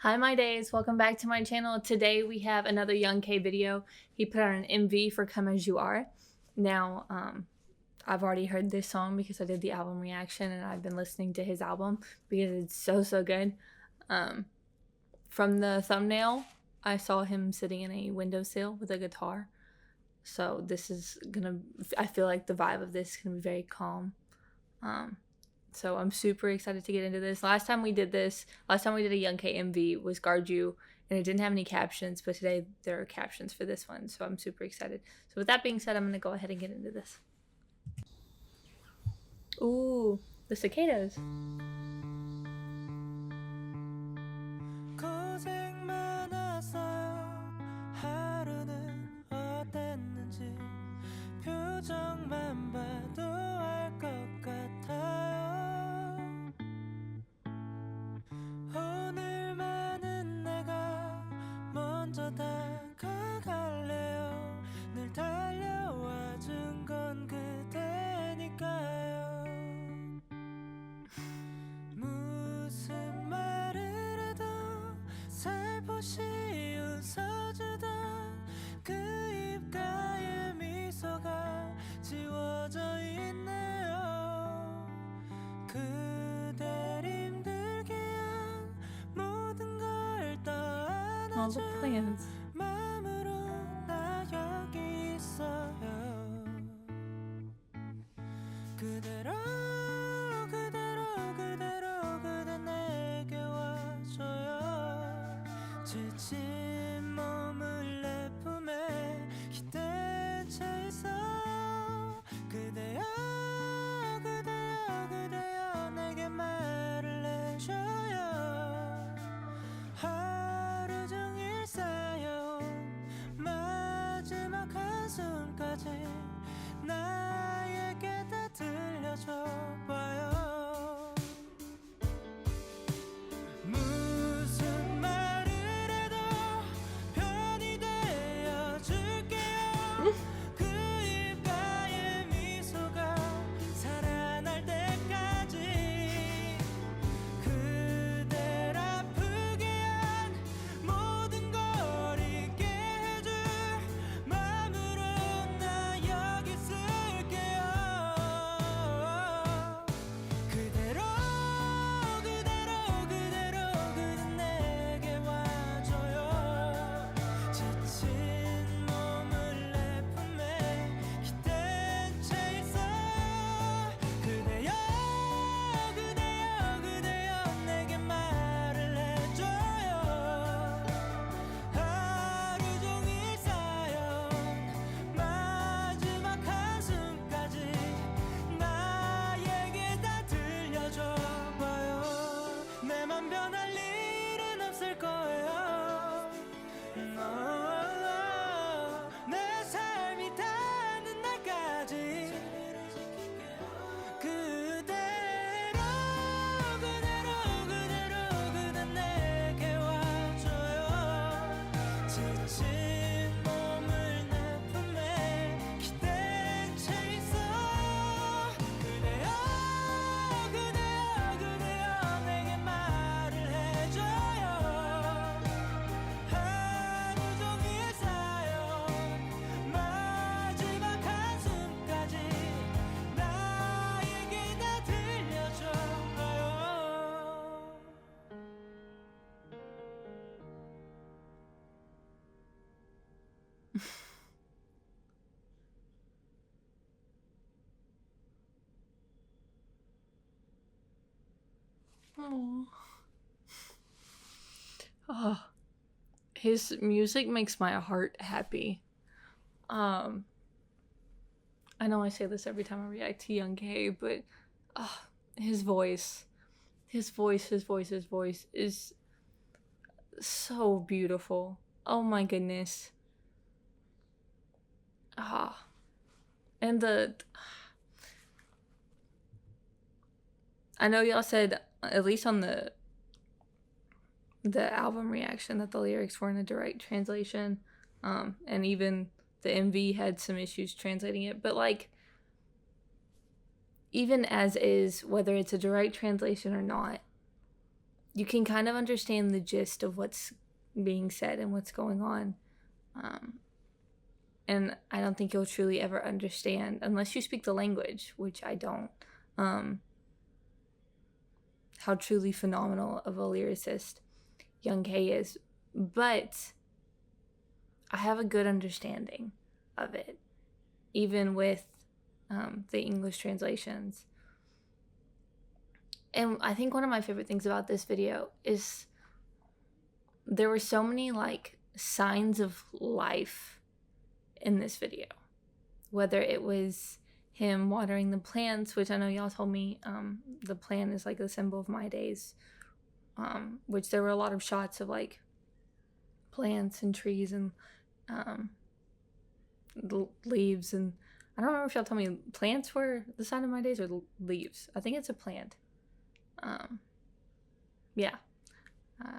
Hi my days, welcome back to my channel. Today we have another Young K video. He put out an MV for Come As You Are. Now, I've already heard this song because I did the album reaction and I've been listening to his album because it's so good. From the thumbnail, I saw him sitting in a windowsill with a guitar. So I feel like the vibe of this is gonna be very calm. So I'm super excited to get into this. Last time we did a Young K MV was Guard You, and it didn't have any captions, but today there are captions for this one, so I'm super excited. So with that being said, I'm going to go ahead and get into this. Ooh, the cicadas. 표정만 봐도 알 것 같아요. 오늘만은 내가 먼저 다가갈래요. 늘 달려와 준 건 그대니까요. 무슨 말을 해도 살포시 웃어주던 그 입가에 미소가 지워져 있네요. 그댈 힘들게 한 모든 걸 떠안아준 마음으로 나 여기 있어요. 그대로 그대 내게 와줘요. 지친 몸을 내 품에 기댄 채 있어. 그대여 내게 말을 해줘요. 하루 종일 쌓여온 마지막 한숨까지 나에게 다 들려줘봐요. 무슨 말을 해도 편이 되어줄게요. 그 입가에 미소가 살아날 때까지 그댈 아프게 한 모든 걸 잊게 해줄 마음으로 나 여기 있을게요. 그대로 그대 내게 와줘요. 지친 몸을 내 품에 기댄 채 있어. 그대여 내게 말을 해줘요. 하루 종일 쌓여온 마지막 한숨까지 나에게 다 들려줘봐요. 내 맘 변할 일은 없을 거예요. 내 삶이 닿는 날까지 그대 내게 와줘요. 지친 몸을 내 품에 기댄 채 있어. 그대여 내게 말을 해줘요. 하루 종일 쌓여온 마지막 한숨까지 나에게 다 들려줘봐요. Oh, his music makes my heart happy. I know I say this every time I react to Young K, but his voice is so beautiful. Oh my goodness. And I know y'all said, at least on the album reaction, that the lyrics weren't a direct translation, and even the MV had some issues translating it, but like, even as is, whether it's a direct translation or not, you can kind of understand the gist of what's being said and what's going on. And I don't think you'll truly ever understand unless you speak the language, which I don't. How truly phenomenal of a lyricist Young K is. But I have a good understanding of it, even with the English translations. And I think one of my favorite things about this video is there were so many like signs of life in this video. Whether it was him watering the plants, which I know y'all told me the plant is like the symbol of my days, which there were a lot of shots of like plants and trees and leaves, and I don't remember if y'all told me plants were the sign of my days or leaves. I think it's a plant. Yeah,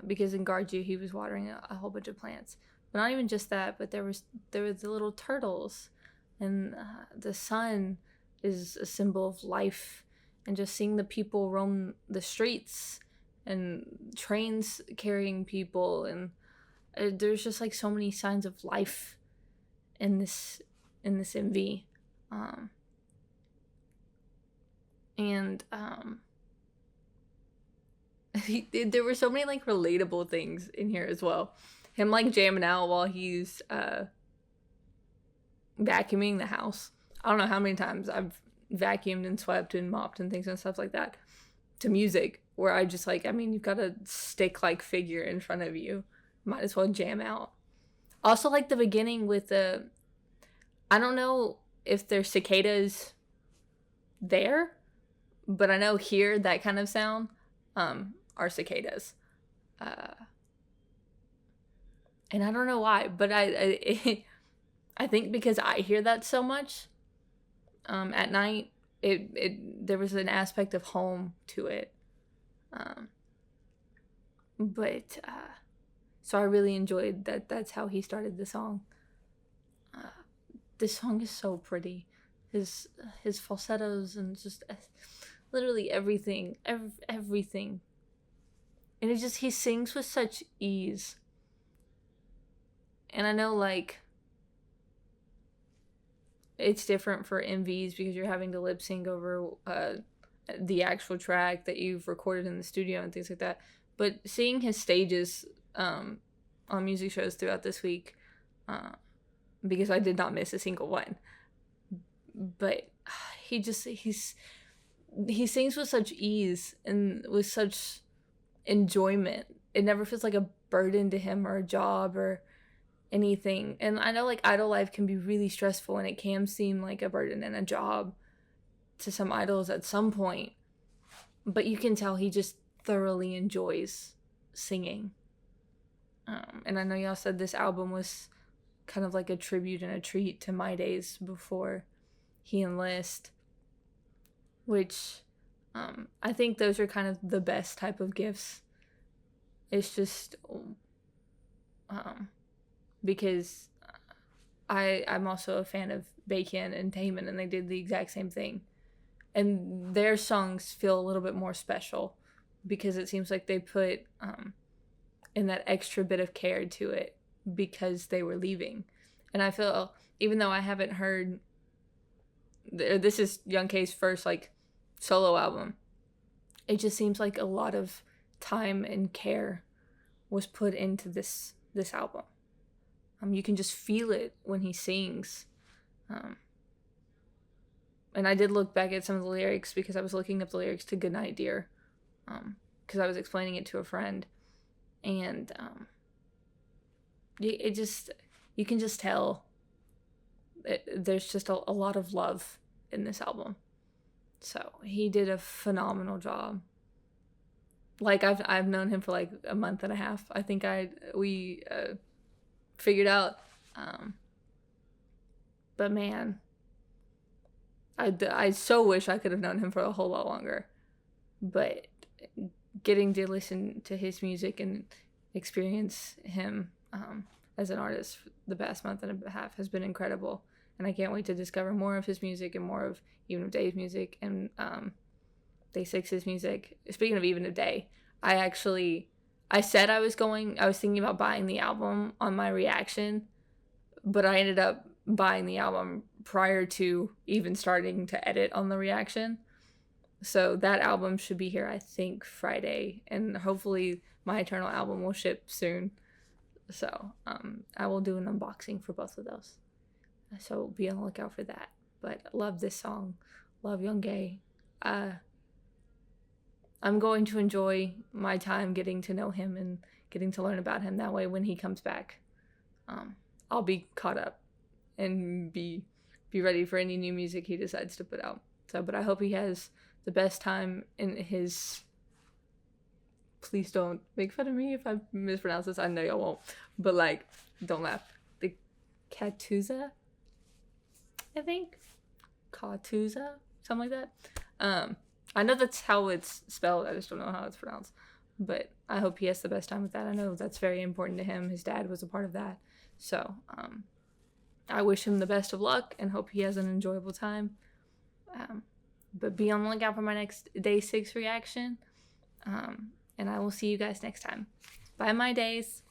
because in Garju he was watering a whole bunch of plants, but not even just that. But there were the little turtles, and the sun is a symbol of life, and just seeing the people roam the streets and trains carrying people, and there's just like so many signs of life in this MV. There were so many like relatable things in here as well. Him like jamming out while he's vacuuming the house. I don't know how many times I've vacuumed and swept and mopped and things and stuff like that to music, where I just like, I mean, you've got a stick like figure in front of you, might as well jam out. Also like the beginning with the, I don't know if there's cicadas there, but I know here that kind of sound are cicadas, and I don't know why, but I think because I hear that so much at night, there was an aspect of home to it, but so I really enjoyed that. That's how he started the song. This song is so pretty. His falsettos and just literally everything. And it just, he sings with such ease. And I know like it's different for MVs because you're having to lip sync over the actual track that you've recorded in the studio and things like that. But seeing his stages on music shows throughout this week, because I did not miss a single one, but he sings with such ease and with such enjoyment. It never feels like a burden to him or a job or anything. And I know like idol life can be really stressful, and it can seem like a burden and a job to some idols at some point, but you can tell he just thoroughly enjoys singing. And I know y'all said this album was kind of like a tribute and a treat to my days before he enlisted, which I think those are kind of the best type of gifts. It's just because I'm also a fan of Baekhyun and Taemin, and they did the exact same thing. And their songs feel a little bit more special because it seems like they put in that extra bit of care to it because they were leaving. And I feel, even though I haven't heard, this is Young K's first like solo album, it just seems like a lot of time and care was put into this album. You can just feel it when he sings. And I did look back at some of the lyrics because I was looking up the lyrics to Goodnight Dear, because I was explaining it to a friend, and it just, you can just tell there's just a lot of love in this album. So he did a phenomenal job. Like I've known him for like a month and a half. I think we figured out. But man, I so wish I could have known him for a whole lot longer. But getting to listen to his music and experience him as an artist for the past month and a half has been incredible. And I can't wait to discover more of his music and more of Even of Day's music and Day 6's music. Speaking of Even of Day, I said I was thinking about buying the album on my reaction, but I ended up buying the album prior to even starting to edit on the reaction. So that album should be here, I think, Friday, and hopefully My Eternal album will ship soon. So I will do an unboxing for both of those. So be on the lookout for that. But love this song. Love Younghae. I'm going to enjoy my time getting to know him and getting to learn about him. That way when he comes back, I'll be caught up and be ready for any new music he decides to put out. So, but I hope he has the best time in his... Please don't make fun of me if I mispronounce this. I know y'all won't. But, like, don't laugh. The Katuza? I think? Katuza? Something like that. I know that's how it's spelled. I just don't know how it's pronounced. But I hope he has the best time with that. I know that's very important to him. His dad was a part of that. So, I wish him the best of luck and hope he has an enjoyable time. But be on the lookout for my next Day 6 reaction. And I will see you guys next time. Bye, my days.